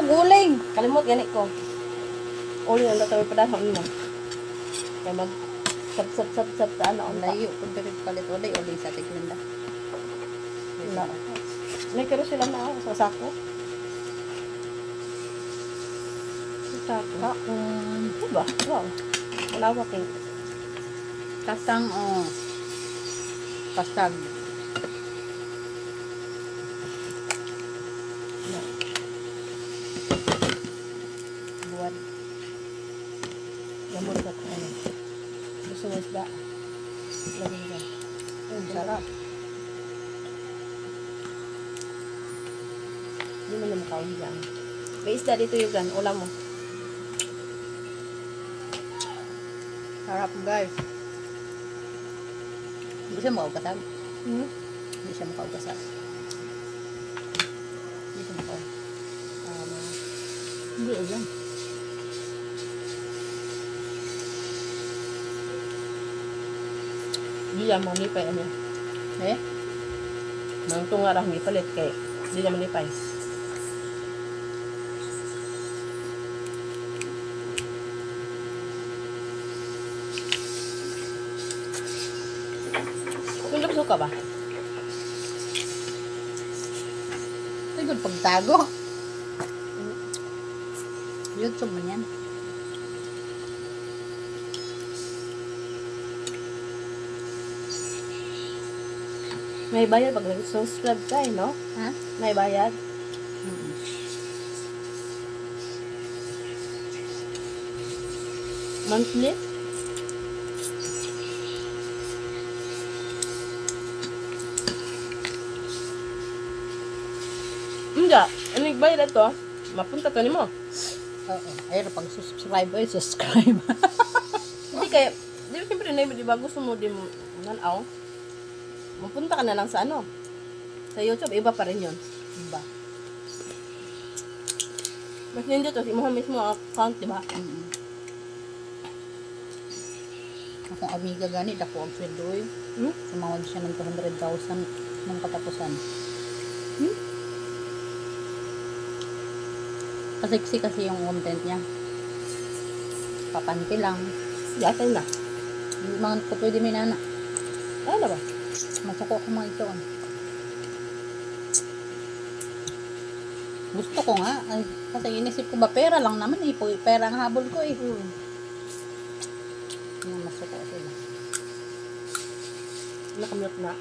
ko guling. Kalimot ganit ko. Uli ang tatawid pa dahon mo. Kaya mag sap sa ano. Ang layo. Kung kami palit ulit sa tiglinda. Wala. May karo sila na sa sako. Sa sako. Kaon. Diba? Wow. Malawak eh. Kasang, oh. Pasag. Buwan. Lamor ka ko ano. Gusto mo isda. Lagyan ka. Ang sarap. Hindi mo naman kaon dyan. May isda dito yung gan. Ulam mo. Sarap, guys. Hindi siya makaugasag. Hmm? Hindi siya makaugasag. Hindi siya makaugasag. Hindi, yan. Hindi yan mo nipay ano. Eh? Nang tunga raw hindi palit kay hindi naman nipay. Tulog suka ba? Sigod pagtago. YouTube man yan. May bayad pag nag-subscribe ka eh, no? Ha? May bayad. Monthly? Hindi. Ano yung bayad ito? Mapunta to ni mo. Oo. Ayun, pag subscribe ay subscribe. Hindi kaya, di ba siyempre na di ba gusto mo di mo, nanaw? Mapunta ka na lang sa ano? Sa YouTube, iba pa rin yun. Diba? Mas ninja to, si mo mismo ang account, di ba? Akong amiga gani, dako ang sweldo eh. Hmm? Sumawad siya ng 200,000 nung katapusan. Kasiksi kasi yung content niya. Papanti lang. Yatay na. Hindi mga ko pwede may nana. Ano ba? Masuko ko mga ito. Gusto ko nga. Ay, kasi inisip ko ba, pera lang naman eh. Pera ang habol ko eh. Masuko sila. Nakamute na.